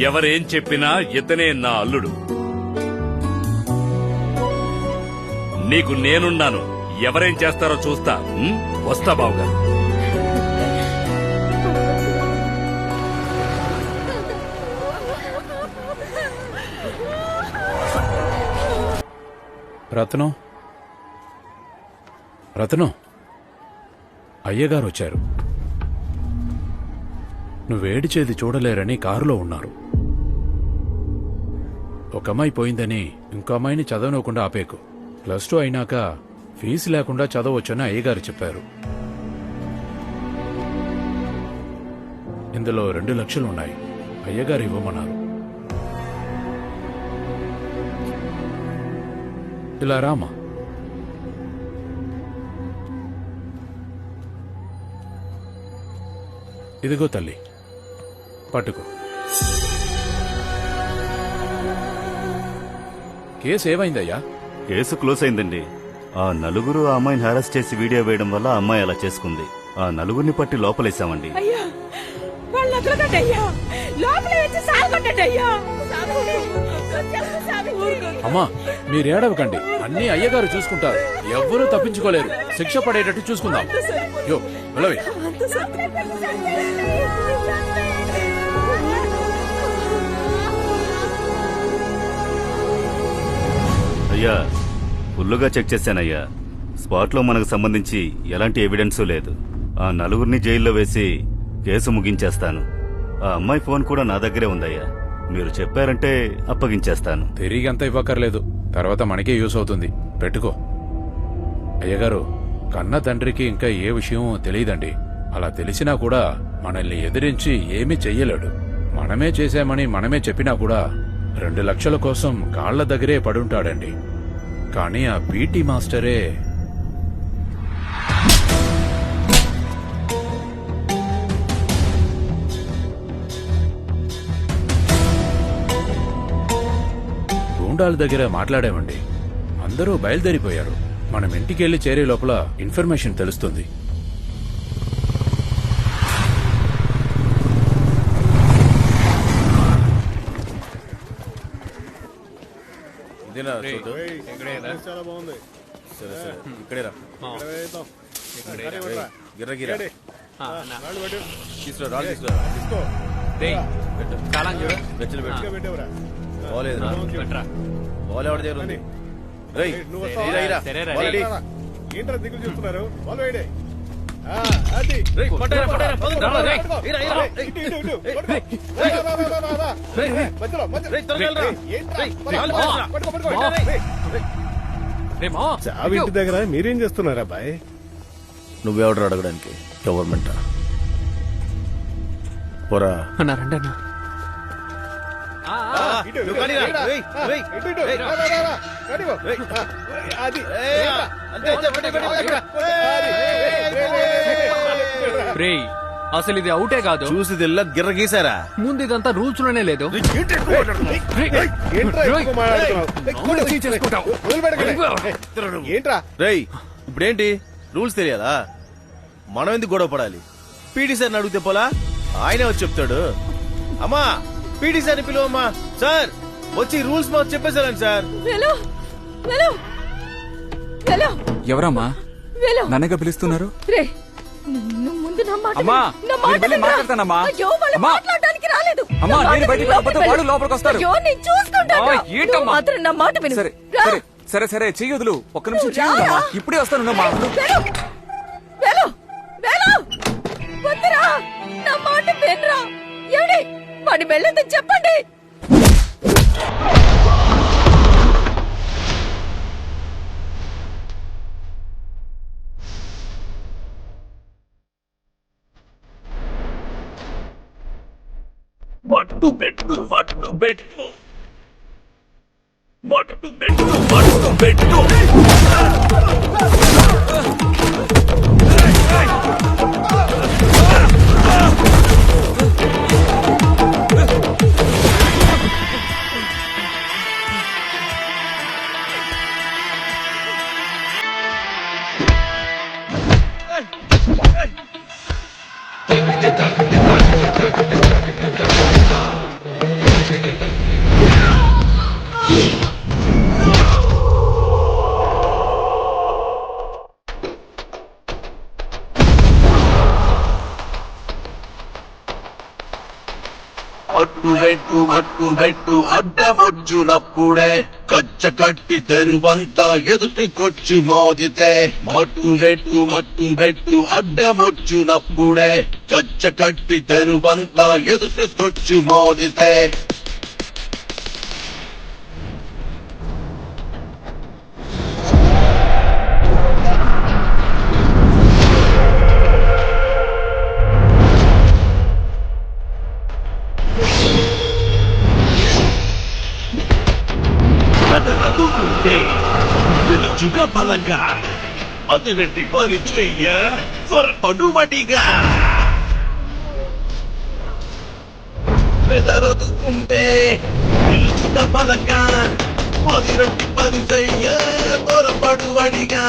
ఎవరేం చెప్పినా ఇతనే నా అల్లుడు. నీకు నేనున్నాను. ఎవరేం చేస్తారో చూస్తా. వస్తా బావగారు. రత్నం, రత్నం, అయ్యగారు వచ్చారు. నువ్వేడిచేది చూడలేరని కారులో ఉన్నారు. ఒక అమ్మాయి పోయిందని ఇంకో అమ్మాయిని చదవనివ్వకుండా ఆపేకు. +2 అయినాక ఫీజు లేకుండా చదవచ్చని అయ్యగారు చెప్పారు. ఇందులో 2 లక్షలున్నాయి. అయ్యగారు ఇవ్వమన్నారు. ఇలా రామా. ఇదిగో తల్లి, పట్టుకో. కేసు ఏమైందయ్యా? కేసు క్లోజ్ అయిందండి. ఆ నలుగురు ఆ అమ్మాయిని హెరాస్ చేసి వీడియో వేయడం వల్ల ఆ అమ్మాయి అలా చేసుకుంది. ఆ నలుగురిని పట్టి లోపలేసామండి. అమ్మా, మీరేడవకండి. అన్నీ అయ్యగారు చూసుకుంటారు. ఎవ్వరూ తప్పించుకోలేరు. శిక్ష పడేటట్టు చూసుకుందాం. యో వెళ్ళవే. అయ్యా, ఫుల్లుగా చెక్ చేశానయ్యా. స్పాట్ లో మనకు సంబంధించి ఎలాంటి ఎవిడెన్సూ లేదు. ఆ నలుగురిని జైల్లో వేసి కేసు ముగించేస్తాను. ఆ అమ్మాయి ఫోన్ కూడా నా దగ్గరే ఉందయ్యా. మీరు చెప్పారంటే అప్పగించేస్తాను. తిరిగి అంత ఇవ్వక్కర్లేదు. తర్వాత మనకే యూస్ అవుతుంది. పెట్టుకో. అయ్యగారు, కన్న తండ్రికి ఇంకా ఏ విషయం తెలియదండి. అలా తెలిసినా కూడా మనల్ని ఎదిరించి ఏమీ చెయ్యలేడు. మనమే చేశామని మనమే చెప్పినా కూడా 2 లక్షల కోసం కాళ్ల దగ్గరే పడుంటాడండి. కానీ ఆ పీటీ మాస్టరే గూండాల దగ్గర మాట్లాడామండి. అందరూ బయలుదేరిపోయారు. మనం ఇంటికెళ్లి చేరే లోపల ఇన్ఫర్మేషన్ తెలుస్తుంది. ఏంట్రా దిగులు చూస్తున్నారు? చావి ఇంటి దగ్గర మీరేం చేస్తున్నారా బాయ్? నువ్వెవడరు అడగడానికి? గవర్నమెంట్ పోరా అన్నారండి. అసలు ఇది అవుటే కాదు. చూసిదిల్లా గిర్ర గీసారా? ముందు ఇదంతా రూల్స్ లోనే లేదు. ఏంట్రా రేయ్, ఇప్పుడేంటి రూల్స్ తెలియాలా? మనం ఎందుకు గొడవ పడాలి? పీటీ సార్ని అడిగితే పోలా? ఆయనే వచ్చి చెప్తాడు. అమ్మా, పీటీ సార్ని పిలువమ్మా. సార్ వచ్చి రూల్స్ మాకు చెప్పేసారండి సార్. ఎవరమ్మా నన్నగా పిలుస్తున్నారు? సరే సరే చెయ్యొదులు. ఒక్క నిమిషం చెయ్యొద్దమ్మా. ఇప్పుడే వస్తాను. వాడి వెళ్ళొద్దని చెప్పండి. మట్టు అడ్డమొచ్చునప్పుడే కచ్చ కట్టి తెరువంతా ఎదుటికొచ్చి మోదితే మట్టు అడ్డమొచ్చునప్పుడే కచ్చ కట్టి తెరువంతా ఎదుటికొచ్చి మోదితే వెలుచుగా బలంగా అతిరెడ్డి పరిచయ్య త్వరపడుమడిగా వెదరదుకుంటే వెలుచుగా బలంగా అతిరెడ్డి పరిచయ్య త్వరపడుమడిగా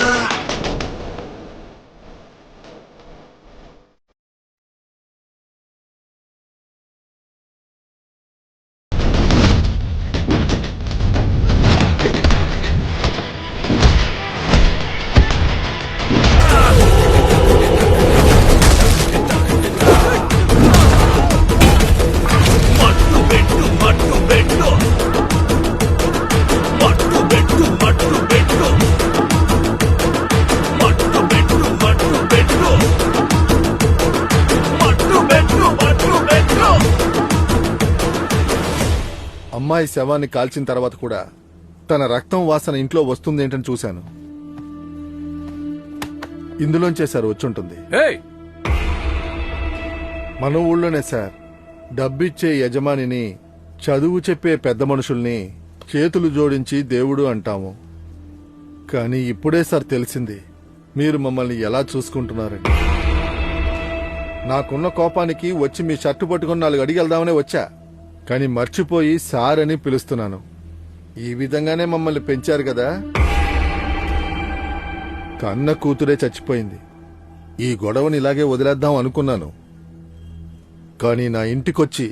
అమ్మాయి శవాన్ని కాల్చిన తర్వాత కూడా తన రక్తం వాసన ఇంట్లో వస్తుందేంటని చూశాను. ఇందులోంచే సార్ వచ్చుంటుంది. ఏయ్, మన ఊళ్ళోనే సార్ డబ్బిచ్చే యజమానిని, చదువు చెప్పే పెద్ద మనుషుల్ని చేతులు జోడించి దేవుడు అంటాము. కానీ ఇప్పుడే సార్ తెలిసింది మీరు మమ్మల్ని ఎలా చూసుకుంటున్నారని. నాకున్న కోపానికి వచ్చి మీ షర్టు పట్టుకుని 4 అడిగి వెళ్దామనే వచ్చా, కానీ మర్చిపోయి సార్ అని పిలుస్తున్నాను. ఈ విధంగానే మమ్మల్ని పెంచారు కదా. కన్న కూతురే చచ్చిపోయింది. ఈ గొడవని ఇలాగే వదిలేద్దాం అనుకున్నాను. కానీ నా ఇంటికొచ్చి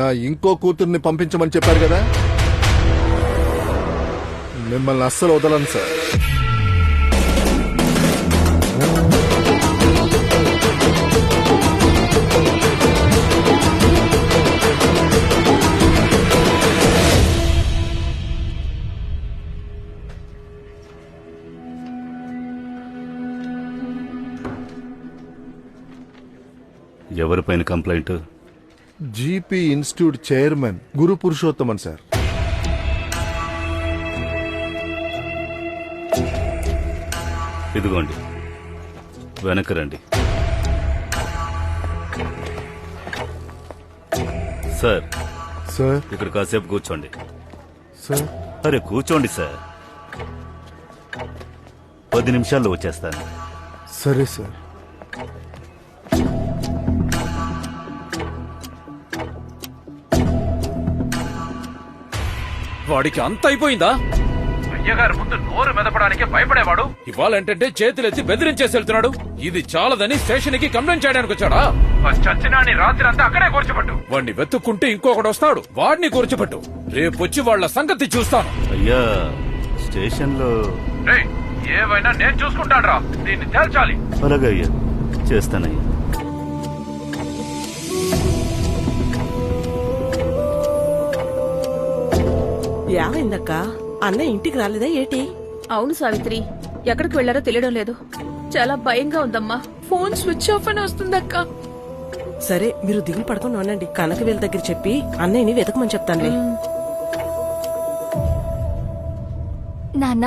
నా ఇంకో కూతుర్ని పంపించమని చెప్పారు కదా. మిమ్మల్ని అస్సలు వదలను సార్. ఎవరిపైన complaint? GP institute chairman Guru Purushothaman sir. ఇదిగోండి, వెనక్కి రండి. సార్, సార్ ఇక్కడ కాసేపు కూర్చోండి. సార్ అరే కూర్చోండి సార్, 10 నిమిషాల్లో వచ్చేస్తాను. సరే సార్. వాడికి అంత అయిపోయిందా? అయ్యగారు ముందు నోరు మెదపడానికి భయపడేవాడు ఇవ్వాలంటే చేతులెత్తి బెదిరించేసి వెళ్తున్నాడు. ఇది చాలదని స్టేషన్ కి కంప్లైంట్ చేయడానికి వచ్చాడా? చచ్చినాని రాత్రి అంతా అక్కడే కూర్చోబట్టు. వాడిని వెతుక్కుంటే ఇంకొకడు వస్తాడు, వాడిని కూర్చోబెట్టు. రేపొచ్చి వాళ్ళ సంగతి చూస్తాను. అయ్యా, స్టేషన్లో ఏవైనా నేను చూసుకుంటాను రా, దీన్ని తేల్చాలి. అలాగే అయ్యా, చేస్తానయ్యా. ఏమైందక్క? అన్న ఇంటికి రాలేదా ఏటి? అవును సావిత్రి, ఎక్కడికి వెళ్లారో తెలియడం లేదు. చాలా భయంగా ఉందమ్మా. ఫోన్ స్విచ్ ఆఫ్ అని వస్తుందక్క. సరే, మీరు దిగులు పడుకొని ఉండండి. కనక వీళ్ళ దగ్గర చెప్పి అన్నయ్యని వెతకమని చెప్తానులే. నాన్న,